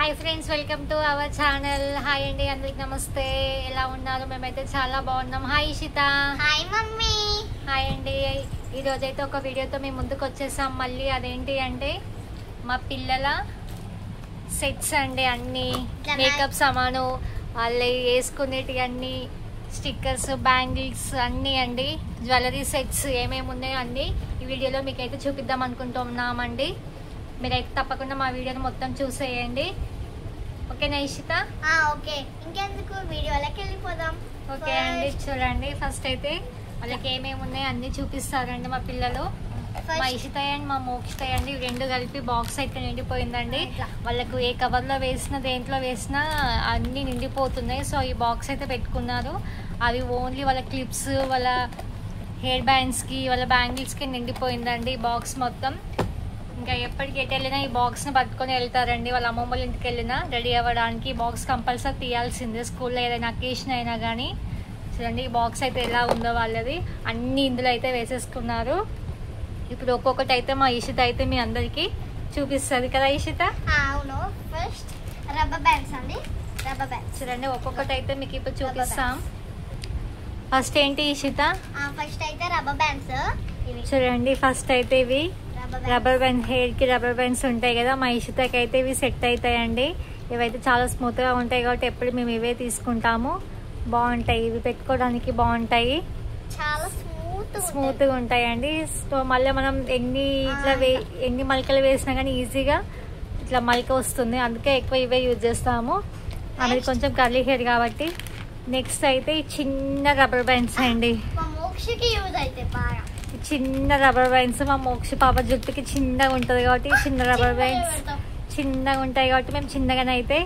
Hi friends, welcome to our channel. Hi అండి, అందరికి నమస్తే. ఎలా ఉన్నారు? మేమైతే చాలా బాగున్నాం. Hi Ishita. Hi mummy. Hi అండి. ఈరోజైతే ఒక వీడియోతో మేము ముందుకు వచ్చేసాం. మళ్ళీ అదేంటి అంటే మా పిల్లల సెట్స్ అండి, అన్నీ మేకప్ సామాను, వాళ్ళు వేసుకునేటి అన్నీ స్టిక్కర్స్, బ్యాంగిల్స్ అన్నీ అండి, జ్యువెలరీ సెట్స్ ఏమేమి ఉన్నాయో అన్నీ ఈ వీడియోలో మీకైతే చూపిద్దాం అనుకుంటున్నామండి. మీరైతే తప్పకుండా మా వీడియోని మొత్తం చూసేయండి. ఓకేనా ఇషిత? ఓకే, ఇంకెందుకు వీడియోలోకి వెళ్ళిపోదాం. ఓకే అండి, చూడండి. ఫస్ట్ అయితే వాళ్ళకి ఏమేమి ఉన్నాయో అన్నీ చూపిస్తారండి మా పిల్లలు. మా ఇషిత అండ్ మా మోక్షిత అండి, రెండు కలిపి బాక్స్ అయితే నిండిపోయిందండి. వాళ్ళకు ఏ కవర్లో వేసినా దేంట్లో వేసినా అన్నీ నిండిపోతున్నాయి. సో ఈ బాక్స్ అయితే పెట్టుకున్నారు. అవి ఓన్లీ వాళ్ళ క్లిప్స్, వాళ్ళ హెయిర్ బ్యాండ్స్కి, వాళ్ళ బ్యాంగిల్స్కి నిండిపోయిందండి బాక్స్ మొత్తం. ఇంకా ఎప్పటికి ఎటు వెళ్ళినా ఈ బాక్స్ని పట్టుకొని వెళ్తారండి. వాళ్ళ అమ్మమ్మ వాళ్ళ ఇంటికి వెళ్ళినా రెడీ అవ్వడానికి ఈ బాక్స్ కంపల్సరీ తీయాల్సిందే. స్కూల్లో ఏదైనా అకేషన్ అయినా కానీ. చూడండి ఈ బాక్స్ అయితే ఎలా ఉందో వాళ్ళది. అన్ని ఇందులో అయితే వేసేసుకున్నారు. ఇప్పుడు ఒక్కొక్కటి అయితే మా ఇషిత అయితే మీ అందరికీ చూపిస్తుంది కదా ఇషిత? అవును. ఫస్ట్ రబ్బర్ బ్యాండ్స్ అండి, రబ్బర్ బ్యాండ్స్. చూడండి ఒక్కొక్కటి అయితే మీకు ఇప్పుడు చూపిస్తాం. ఫస్ట్ ఏంటి ఇషిత? ఫస్ట్ అయితే రబ్బర్ బ్యాండ్స్. చూడండి ఫస్ట్ అయితే ఇవి రబ్బర్ బ్యాండ్, హెయిర్కి రబ్బర్ బ్యాండ్స్ ఉంటాయి కదా. మా ఇషితకి అయితే ఇవి సెట్ అవుతాయండి. ఇవైతే చాలా స్మూత్గా ఉంటాయి కాబట్టి ఎప్పుడు మేము ఇవే తీసుకుంటాము. బాగుంటాయి, ఇవి పెట్టుకోవడానికి బాగుంటాయి, చాలా స్మూత్గా ఉంటాయండి. సో మళ్ళీ మనం ఎన్ని మలికలు వేసినా కానీ ఈజీగా ఇట్లా మలిక వస్తుంది. అందుకే ఎక్కువ ఇవే యూజ్ చేస్తాము. అది కొంచెం కర్లీ హెయిర్ కాబట్టి. నెక్స్ట్ అయితే ఈ చిన్న రబ్బర్ బ్యాండ్స్ అండి. యూజ్ అయితే బాగా చిన్న రబ్బర్ బ్యాండ్స్. మా మోక్షి పాప జుట్టుకి చిన్నగా ఉంటుంది కాబట్టి చిన్న రబ్బర్ బ్యాండ్స్ చిన్నగా ఉంటాయి కాబట్టి మేము చిన్నగానే అయితే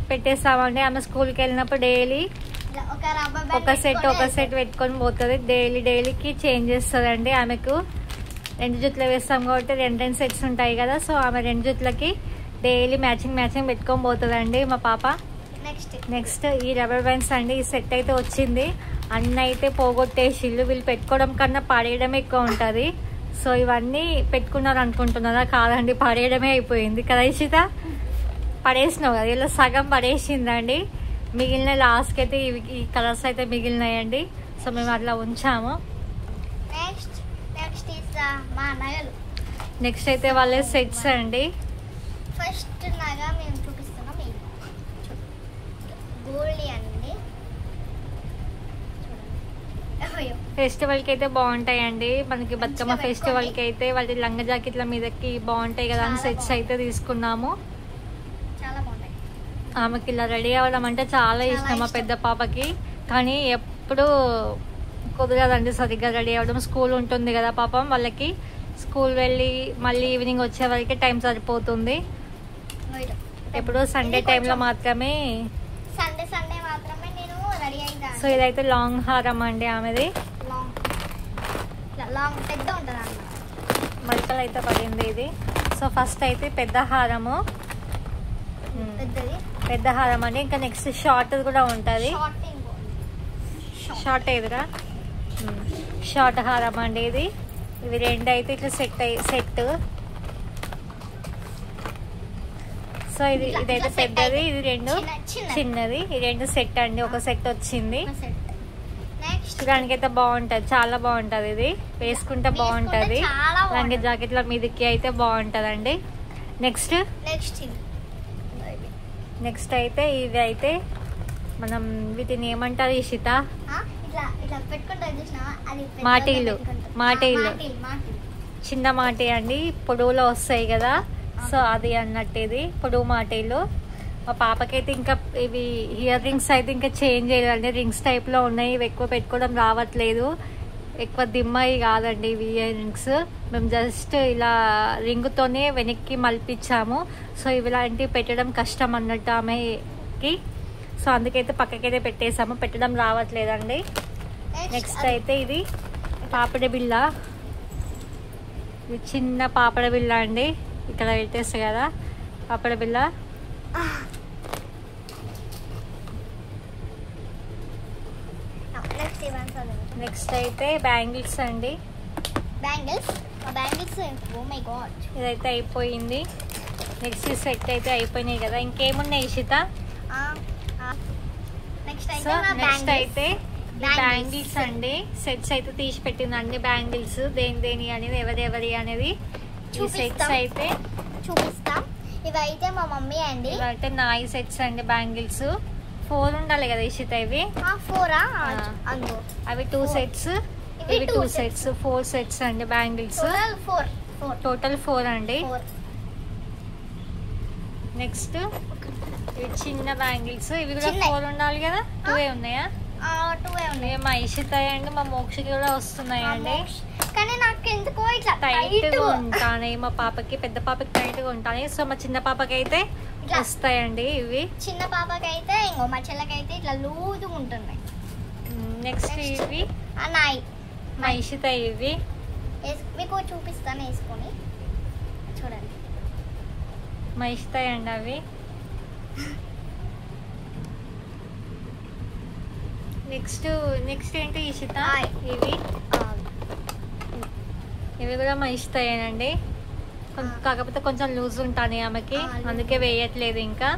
పెట్టేస్తామండి. ఆమె స్కూల్కి వెళ్ళినప్పుడు డైలీ ఒక సెట్ పెట్టుకొని పోతుంది. డైలీకి చేంజ్ చేస్తుందండి. ఆమెకు రెండు జుట్లు వేస్తాం కాబట్టి రెండు సెట్స్ ఉంటాయి కదా. సో ఆమె రెండు జుట్లకి డైలీ మ్యాచింగ్ పెట్టుకొని పోతుందండి మా పాప. నెక్స్ట్ ఈ రబ్బర్ బ్యాండ్స్ అండి. ఈ సెట్ అయితే వచ్చింది. అన్నీ అయితే పోగొట్టేసి వీళ్ళు పెట్టుకోవడం కన్నా పడేయడమే ఎక్కువ ఉంటుంది. సో ఇవన్నీ పెట్టుకున్నారు అనుకుంటున్నారా? కాదండి, పడేయడమే అయిపోయింది కదా ఇషిత? పడేసినావు కదా, ఇలా సగం పడేసిందండి. మిగిలిన లాస్ట్కి అయితే ఈ కలర్స్ అయితే మిగిలినాయండి. సో మేము అట్లా ఉంచాము. నెక్స్ట్ అయితే వాళ్ళే సెట్స్ అండి. ఫస్ట్ లాగా మేము చూపిస్తున్నాం గోల్డ్ అండి. ఫెస్టివల్కి అయితే బాగుంటాయండి. మనకి బతుకమ్మ ఫెస్టివల్కి అయితే వాళ్ళ లంగా జాకెట్ల మీదకి బాగుంటాయి కదా అని సెట్స్ అయితే తీసుకున్నాము. ఆమెకి ఇలా రెడీ అవ్వడం అంటే చాలా ఇష్టం మా పెద్ద పాపకి. కానీ ఎప్పుడు కుదరదండి సరిగ్గా రెడీ అవ్వడం. స్కూల్ ఉంటుంది కదా పాపం వాళ్ళకి. స్కూల్ వెళ్ళి మళ్ళీ ఈవినింగ్ వచ్చే వరకు టైం సరిపోతుంది. ఎప్పుడు సండే టైంలో మాత్రమే. సో ఇదైతే లాంగ్ హారం అండి ఆమెది. మలికలు అయితే పడింది ఇది. సో ఫస్ట్ అయితే పెద్ద హారము, పెద్ద హారం అండి. ఇంకా నెక్స్ట్ షార్ట్ కూడా ఉంటుంది. షార్ట్ ఎదురా షార్ట్ హారం అండి ఇది. ఇవి రెండు అయితే ఇట్లా సెట్. సో ఇదైతే పెద్దది, ఇది రెండు చిన్నది. ఈ రెండు సెట్ అండి. ఒక సెట్ వచ్చింది. చూడడానికి అయితే బాగుంటది, చాలా బాగుంటది. ఇది వేసుకుంటే బాగుంటది. లంగా జాకెట్ల మీదకి అయితే బాగుంటదండి. నెక్స్ట్ అయితే ఇది అయితే మనం వీటిని ఏమంటారు ఇషిత? మాటీలు. చిన్న మాటీ అండి, పొడవులో వస్తాయి కదా. సో అది అన్నట్టు ఇది పొడవు మాటీలు. మా పాపకైతే ఇంకా ఇవి ఇయర్ రింగ్స్ అయితే ఇంకా చేంజ్ చేయాలండి. రింగ్స్ టైప్లో ఉన్నాయి. ఇవి ఎక్కువ పెట్టుకోవడం రావట్లేదు. ఎక్కువ దిమ్మయి కాదండి ఇవి ఇయర్ రింగ్స్. మేము జస్ట్ ఇలా రింగుతోనే వెనక్కి మలిపించాము. సో ఇలాంటివి పెట్టడం కష్టం అన్నట్టు ఆమెకి. సో అందుకైతే పక్కకైతే పెట్టేసాము, పెట్టడం రావట్లేదండి. నెక్స్ట్ అయితే ఇది పాపడ బిళ్ళ. ఇది చిన్న పాపడ బిళ్ళ అండి. ఇక్కడ పెట్టేస్తా కదా పాపడ బిళ్ళ. నెక్స్ట్ అయితే బ్యాంగిల్స్ అండి. బ్యాంగిల్స్. ఓ మై గాడ్, ఇదైతే అయిపోయింది. నెక్స్ట్ సెట్ అయితే అయిపోయినాయి కదా, ఇంకేమున్నాయి ఇషిత? సో నెక్స్ట్ అయితే బ్యాంగిల్స్ అండి. సెట్స్ అయితే తీసి పెట్టింది, అన్ని బ్యాంగిల్స్ దేని అనేది ఎవరి అనేది. ఈ సెట్స్ అయితే చూపిస్తాం. ఇవైతే మా మమ్మీ అండి. ఇవైతే నాయి సెట్స్ అండి బ్యాంగిల్స్. 4 ఉండాలి కదా ఇషిత ఇవి? 4 అవి 2 సెట్స్, ఇవి 2 సెట్స్, 4 సెట్స్ అండి బ్యాంగిల్స్. టోటల్ 4 అండి. నెక్స్ట్ ఇవి చిన్న బ్యాంగిల్స్, ఇవి కూడా 4 ఉండాలి కదా? 2 ఉన్నాయా? 2 ఉన్నాయి. మా ఇషిత అండి మా మోక్షకి కూడా వస్తున్నాయండి. కానీ నాకు ఎందుకో ఇట్లా టైట్ గా ఉంటాయి. మా పాపకి, పెద్ద పాపకి టైట్ గా ఉంటాయి. సో మా చిన్న పాపకి అయితే వస్తాయండి ఇవి. చిన్న పాపకి అయితే ఇంకో మా చెల్లకి అయితే ఇట్లా లూజుగా ఉంటున్నాయి. నెక్స్ట్ ఇవి నాయి మా ఇషిత ఇవి మీకు చూపిస్తాను, వేసుకొని చూడండి. మా ఇషిత అండి అవి. నెక్స్ట్ ఏంటి ఇషిత? ఇవి కూడా మా ఇష్టమేనండి. కాకపోతే కొంచెం లూజ్ ఉంటాయి ఆమెకి, అందుకే వేయట్లేదు ఇంకా.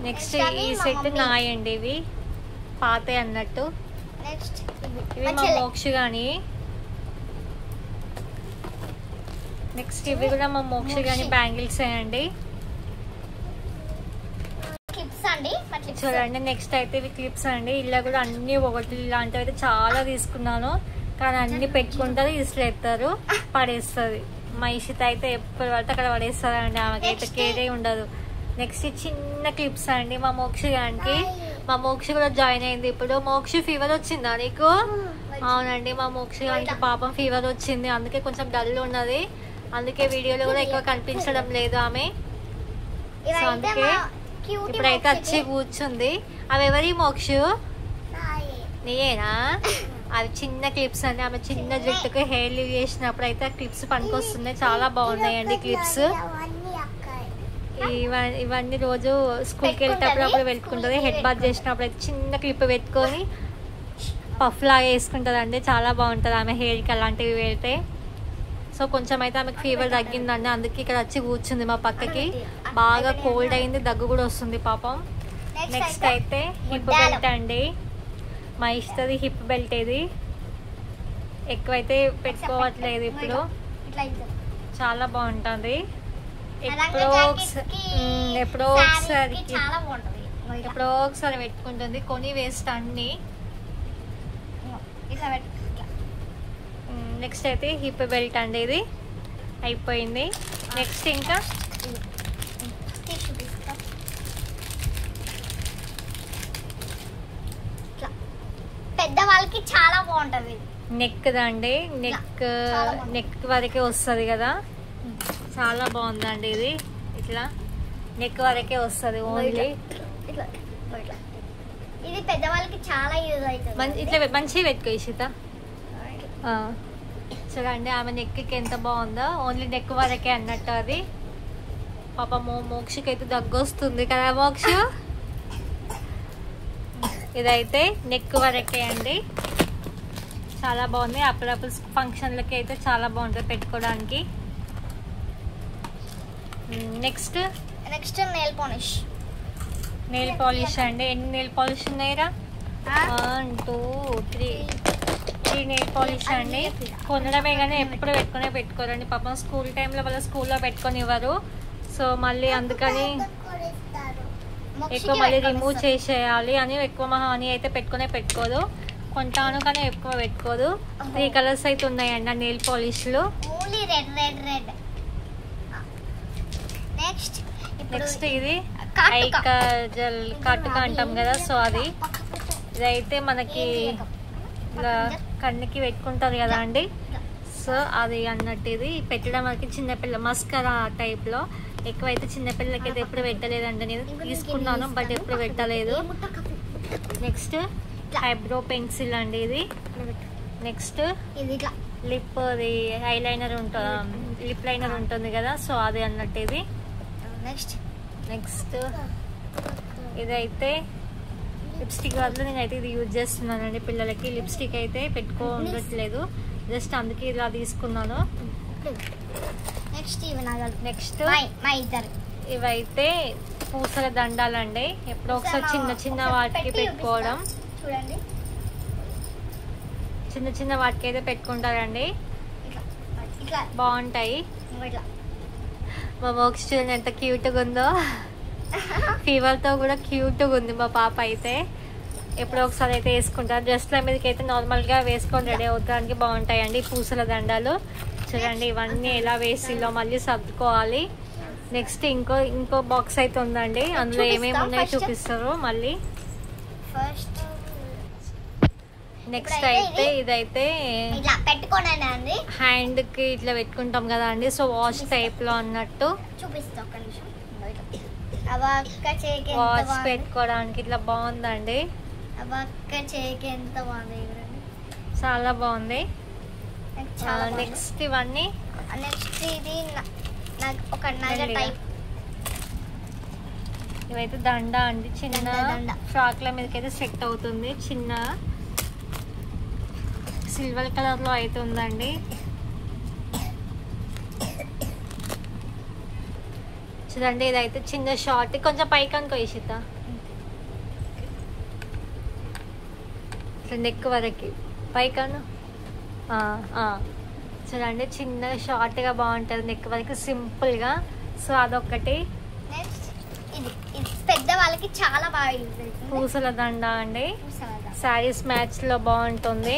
నెక్స్ట్ ఈ సెట్ నాయండి, ఇవి పాత అన్నట్టు. ఇవి మా మోక్ష గాని. నెక్స్ట్ ఇవి కూడా మా మోక్ష గాని బ్యాంగిల్స్ అండి. చూడండి నెక్స్ట్ అయితే ఇవి క్లిప్స్ అండి. ఇలా కూడా అన్ని ఒకటి ఇలాంటివి అయితే చాలా తీసుకున్నాను, కానీ అన్ని పెట్టుకుంటారు, ఇసులేస్తారు, పడేస్తుంది. మా ఇషిత అయితే ఎప్పుడు పడితే అక్కడ పడేస్తుంది అండి, ఆమెకైతే కేరే ఉండదు. నెక్స్ట్ చిన్న క్లిప్స్ అండి మా మోక్ష గానికి. మా మోక్ష కూడా జాయిన్ అయింది ఇప్పుడు. మోక్ష ఫీవర్ వచ్చిందా నీకు? అవునండి, మా మోక్ష గానికి పాపం ఫీవర్ వచ్చింది, అందుకే కొంచెం డల్ ఉన్నది, అందుకే వీడియోలో కూడా ఎక్కువ కనిపించడం లేదు ఆమె. సో అందుకే ఇప్పుడైతే వచ్చి కూర్చుంది. అవి ఎవరి మోక్ష? నీయేనా? అవి చిన్న క్లిప్స్ అండి. ఆమె చిన్న జుట్టుకు హెయిర్ లీవ్ చేసినప్పుడు అయితే క్లిప్స్ పనికొస్తున్నాయి, చాలా బాగున్నాయండి క్లిప్స్. ఇవన్నీ రోజు స్కూల్కి వెళ్ళేటప్పుడు అప్పుడు పెట్టుకుంటుంది. హెడ్ బాత్ చేసినప్పుడు అయితే చిన్న క్లిప్ పెట్టుకొని పఫ్ లాగా వేసుకుంటుంది అండి, చాలా బాగుంటుంది ఆమె హెయిర్కి అలాంటివి పెడితే. సో కొంచెం అయితే ఆమెకు ఫీవర్ తగ్గిందండి, అందుకే ఇక్కడ వచ్చి కూర్చుంది మా పక్కకి. బాగా కోల్డ్ అయింది, దగ్గు కూడా వస్తుంది పాపం. నెక్స్ట్ అయితే హిప్ బెల్ట్ అండి. మా ఇష్టది హిప్ బెల్ట్. ఇది ఎక్కువైతే పెట్టుకోవట్లేదు ఇప్పుడు, చాలా బాగుంటుంది. ఎప్పుడో ఒకసారి పెట్టుకుంటుంది, కొని వేస్ట్ అన్ని. నెక్స్ట్ అయితే హిప్ బెల్ట్ అండి, ఇది అయిపోయింది. నెక్స్ట్ ఇంకా పెద్ద వాళ్ళకి చాలా బాగుంటది. నెక్ దండి, నెక్ వరకే వస్తుంది కదా, చాలా బాగుందండి ఇది. ఇట్లా నెక్ వరకే వస్తుంది ఓన్లీ. ఇది పెద్ద వాళ్ళకి చాలా యూజ్ అవుతుంది. ఇట్లా మంచిగా పెట్టుకో ఇషిత. చూడండి ఆమె నెక్కి ఎంత బాగుందో, ఓన్లీ నెక్ వరకే అన్నట్టు అది. పాప మోక్షకి అయితే దగ్గు వస్తుంది కదా మోక్ష. ఇదైతే నెక్ వరకే అండి, చాలా బాగుంది. అప్పుడప్పుడు ఫంక్షన్లకి అయితే చాలా బాగుంటుంది పెట్టుకోవడానికి. నెక్స్ట్ నెయిల్ పాలిష్ అండి. ఎన్ని నెయిల్ పాలిష్ ఉన్నాయిరా? 1 2 3 నెయిల్ పాలిష్ అండి. కొనడమే కానీ ఎప్పుడు పెట్టుకోరండి పాపం. స్కూల్ టైంలో వాళ్ళ స్కూల్లో పెట్టుకొని ఇవ్వరు, సో మళ్ళీ అందుకని ఎక్కువ మళ్ళీ రిమూవ్ చేసేయాలి అని ఎక్కువ మా హాని అయితే పెట్టుకోదు. కొంటాను కానీ ఎక్కువ పెట్టుకోదు. 3 కలర్స్ అయితే ఉన్నాయండి ఆ నెయిల్ పాలిష్లు. నెక్స్ట్ ఇది ఐ కాజల్, కాటుక అంటాం కదా, సో అది. ఇదైతే మనకి ఇలా కన్నుకి పెట్టుకుంటారు కదా అండి, సో అది అన్నట్టు. ఇది పెట్టడం మనకి చిన్నపిల్ల మస్కరా టైప్లో. ఎక్కువైతే చిన్నపిల్లలకి అయితే ఎప్పుడు పెట్టలేదండి, నేను తీసుకున్నాను బట్ ఎప్పుడు పెట్టలేదు. నెక్స్ట్ ఐబ్రో పెన్సిల్ అండి ఇది. నెక్స్ట్ లిప్ ఐలైనర్ ఉంటుంది, లిప్ లైనర్ ఉంటుంది కదా, సో అది అన్నట్టు ఇది. నెక్స్ట్ ఇదైతే లిప్స్టిక్ వల్ల నేనైతే ఇది యూజ్ చేస్తున్నానండి పిల్లలకి. లిప్స్టిక్ అయితే ఉండట్లేదు, జస్ట్ అందుకే ఇలా తీసుకున్నాను. నెక్స్ట్ ఇవి నగలు. నెక్స్ట్ మా ఇద్దరు ఇవైతే పూసల దండాలండి. ఎప్పుడో ఒకసారి చిన్న చిన్న వాటికి పెట్టుకోవడం. చూడండి, చిన్న చిన్న వాటికి అయితే పెట్టుకుంటారండి, ఇట్లా బాగుంటాయి. ఇట్లా మా మోక్ష చూడండి ఎంత క్యూట్గా ఉందో. ఫీవర్తో కూడా క్యూట్గా ఉంది మా పాప అయితే. ఎప్పుడో ఒకసారి అయితే వేసుకుంటారు. డ్రెస్ల మీదకి అయితే నార్మల్గా వేసుకొని రెడీ అవుతానికి బాగుంటాయండి పూసల దండాలు. చూడండి ఇవన్నీ ఎలా వేసిలో మళ్ళీ సర్దుకోవాలి. నెక్స్ట్ ఇంకో బాక్స్ అయితే ఉందండి, అందులో ఏమేమి ఉన్నాయో చూపిస్తారు మళ్ళీ. ఫస్ట్ నెక్స్ట్ అయితే ఇదైతే ఇట్లా పెట్టుకోనండి అండి, హ్యాండ్ కి ఇట్లా పెట్టుకుంటాం కదా అండి, సో వాచ్ టైప్ లో అన్నట్టు. చూపిస్తా ఒక్క నిమిషం. అవక్క చేకి వాచ్ పెట్టుకోవడానికి ఇట్లా బాగుందండి, అవక్క చేకి ఎంత బాగుంది, చాలా బాగుంది. చాలా నెక్స్ట్ ఇవన్నీ నెక్స్ట్ ఇది నాకు ఒక నగ టైప్. ఇవైతే దండ అండి, చిన్న దండ. ఫ్రాక్ల మీదకి అయితే సెట్ అవుతుంది. చిన్న సిల్వర్ కలర్ లో అయితే ఉందండి. చూడండి ఇదైతే చిన్న షార్ట్, కొంచెం పైకి అనుకో ఇషిత, నెక్ వరకు పైకను. చూడండి చిన్న షార్ట్ గా బాగుంటది, నెక్ వరకు సింపుల్ గా. సో అదొకటి. నెక్స్ట్ ఇది పెద్ద వాళ్ళకి చాలా బాగా యూజ్ అవుతుంది, పూసల దండ అండి, శారీస్ మ్యాచ్ లో బాగుంటుంది.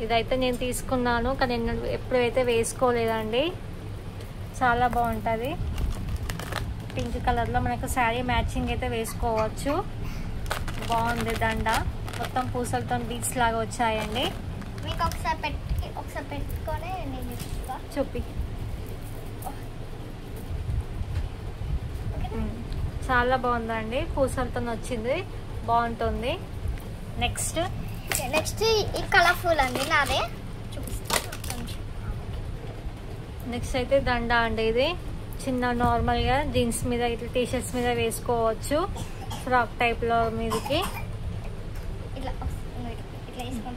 ఇదైతే నేను తీసుకున్నాను కానీ నేను ఎప్పుడైతే వేసుకోలేదండి, చాలా బాగుంటుంది. పింక్ కలర్ లో మనకు శారీ మ్యాచింగ్ అయితే వేసుకోవచ్చు. బాగుంది దండ, మొత్తం పూసలతో బీట్స్ లాగా వచ్చాయండి. మీకు ఒకసారి పెట్టుకొని నేను చూపి. చాలా బాగుందండి, పూసలతో వచ్చింది, బాగుంటుంది. నెక్స్ట్ ఈ కలర్ఫుల్ అండి, నాదే చూపిస్తా. నెక్స్ట్ అయితే దండ అండి, ఇది చిన్న నార్మల్గా జీన్స్ మీద ఇట్లా టీషర్ట్స్ మీద వేసుకోవచ్చు, ఫ్రాక్ టైప్ లో మీదకి ఇట్లా వేసుకుంటాం.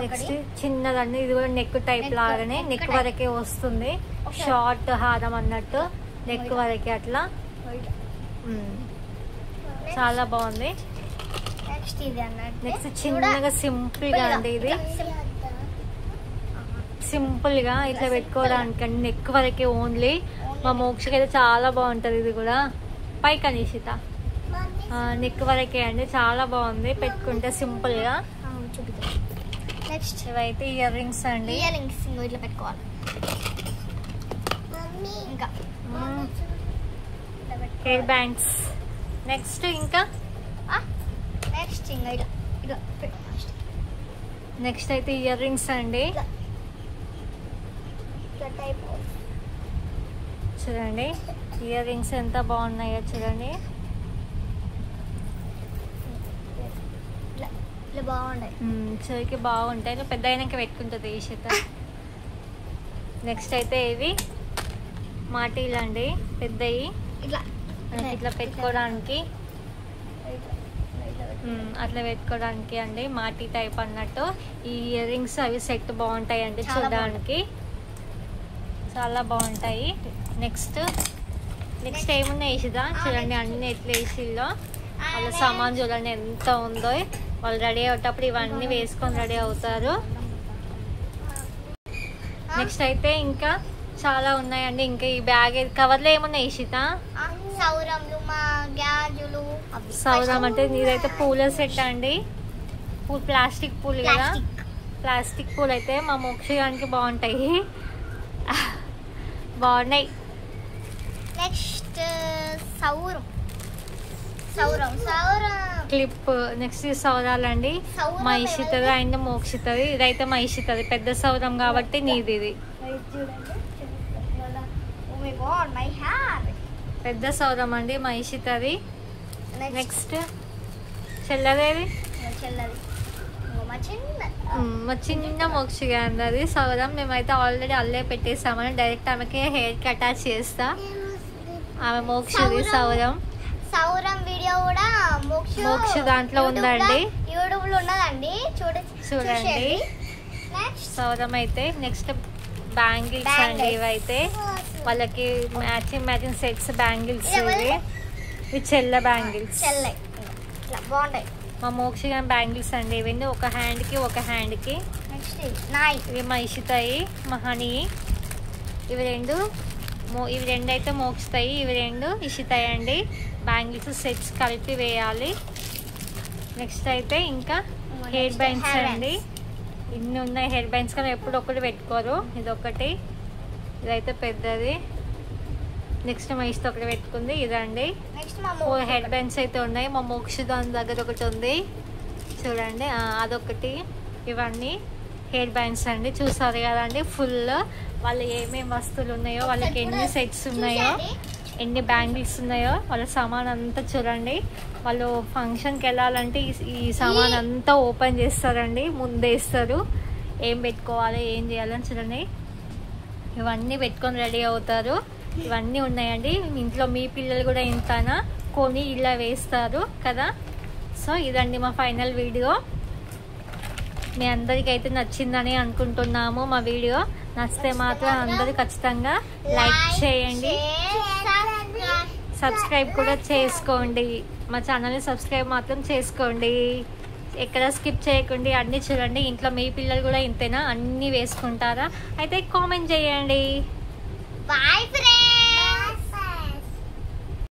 నెక్స్ట్ చిన్నదండి, ఇది కూడా నెక్ టైప్ లాగానే, నెక్ వరకే వస్తుంది, షార్ట్ హారం అన్నట్టు నెక్ వరకే అట్లా. చాలా బాగుంది. నెక్స్ట్ చిన్నగా సింపుల్ గా అండి, ఇది సింపుల్ గా ఇట్లా పెట్టుకోవడానికి అండి, నెక్ వరకే ఓన్లీ. మా మోక్షకి అయితే చాలా బాగుంటది. ఇది కూడా పైకి అనేషిత నెక్ వరకే అండి, చాలా బాగుంది పెట్టుకుంటే సింపుల్ గా. నెక్స్ట్ ఇవైతే ఇయర్ రింగ్స్ అండి, ఇయర్ రింగ్స్ ఇట్లా పెట్టుకోవాలి. ఇంకా హెయిర్ బ్యాండ్స్. నెక్స్ట్ ఇంకా నెక్స్ట్ అయితే ఇయర్ రింగ్స్ అండి. చూడండి ఇయర్ రింగ్స్ ఎంత బాగున్నాయో చూడండి, బాగుంటాయి, చెవికి బాగుంటాయి. పెద్ద అయినాక పెట్టుకుంటుంది ఈషిత. నెక్స్ట్ అయితే ఇవి మాటీలు అండి, పెద్దవి ఇట్లా పెట్టుకోవడానికి, అట్లా పెట్టుకోవడానికి అండి, మాటీ టైప్ అన్నట్టు. ఈ ఇయర్ రింగ్స్ అవి సెట్ బాగుంటాయి అండి, చూడడానికి చాలా బాగుంటాయి. నెక్స్ట్ ఏమున్నాయి వేసిదా చూడండి, అన్ని ఎట్లా వేసిల్లో వాళ్ళ సామాన్ చూడండి ఎంత ఉందో. వాళ్ళు రెడీ అయ్యేటప్పుడు ఇవన్నీ వేసుకొని రెడీ అవుతారు. నెక్స్ట్ అయితే ఇంకా చాలా ఉన్నాయండి. ఇంకా ఈ బ్యాగ్ కవర్లో ఏమున్నాయి ఇషిత? సౌరం అంటే ఇదైతే పూల సెట్ అండి, ప్లాస్టిక్ పూలు కదా, ప్లాస్టిక్ పూలు అయితే మా మోక్షానికి బాగుంటాయి, బాగున్నాయి. Next clip. నెక్స్ట్ సౌరాలండి, మా ఇషితది అండ్ మోక్షితది. ఇదైతే మా ఇషితది, పెద్ద సౌరం కాబట్టి నీది ఇది పెద్ద సౌరం అండి, మా ఇషితది. నెక్స్ట్ చెల్లదేది, మా చిన్న మోక్షిగా అన్నది సౌరం. మేమైతే ఆల్రెడీ అల్లే పెట్టేసామని డైరెక్ట్ ఆమెకి హెయిర్ కి అటాచ్ చేస్తా. ఆమె మోక్షది సౌరం వీడియో కూడా మోక్ష దాంట్లో ఉందండి, యూట్యూబ్ లో ఉన్నదండి, చూడండి. సౌరం అయితే నెక్స్ట్ బ్యాంగిల్స్ అండి. ఇవైతే వాళ్ళకి మ్యాచింగ్ సెట్స్ బ్యాంగిల్స్. ఇవి చెల్ల బ్యాంగిల్స్ బాగుంటాయి. మా మోక్షగా బ్యాంగిల్స్ అండి. ఇవన్నీ ఒక హ్యాండ్కి ఇవి మా ఇషితాయి, మా హనీ. ఇవి రెండు అయితే మోక్షతాయి, ఇవి రెండు ఇషితాయి అండి. బ్యాంగిల్స్ సెట్స్ కలిపి వేయాలి. నెక్స్ట్ అయితే ఇంకా హెయిర్ బ్యాండ్స్ అండి. ఇన్ని ఉన్నాయి హెయిర్ బ్యాండ్స్, కానీ ఎప్పుడు ఒకటి పెట్టుకోరు. ఇదొకటి, ఇదైతే పెద్దది. నెక్స్ట్ మా ఇష్టం ఒకటి పెట్టుకుంది ఇదండి. 4 హెయిర్ బ్యాండ్స్ అయితే ఉన్నాయి. మా మోక్ష దాని దగ్గర ఒకటి ఉంది చూడండి, అదొకటి. ఇవన్నీ హెయిర్ బ్యాండ్స్ అండి. చూసారు కదండి ఫుల్ వాళ్ళు ఏమేమి వస్తువులు ఉన్నాయో, వాళ్ళకి ఎన్ని సెట్స్ ఉన్నాయో, ఎన్ని బ్యాంగిల్స్ ఉన్నాయో, వాళ్ళ సామాన్ అంతా చూడండి. వాళ్ళు ఫంక్షన్కి వెళ్ళాలంటే ఈ సామాన్ అంతా ఓపెన్ చేస్తారండి, ముందే ఇస్తారు ఏం పెట్టుకోవాలి ఏం చేయాలని. చూడండి ఇవన్నీ పెట్టుకొని రెడీ అవుతారు. ఇవన్నీ ఉన్నాయండి. ఇంట్లో మీ పిల్లలు కూడా ఇంతనా కొని ఇలా వేస్తారు కదా. సో ఇదండి మా ఫైనల్ వీడియో. మీ అందరికీ అయితే నచ్చిందని అనుకుంటున్నాము. మా వీడియో నచ్చితే మాత్రం అందరూ ఖచ్చితంగా లైక్ చేయండి, సబ్స్క్రైబ్ కూడా చేసుకోండి. మా ఛానల్ని సబ్స్క్రైబ్ మాత్రం చేసుకోండి. ఎక్కడ స్కిప్ చేయకండి, అన్నీ చూడండి. ఇంట్లో మీ పిల్లలు కూడా ఇంతేనా, అన్నీ వేసుకుంటారా అయితే కామెంట్ చేయండి. Bye friends.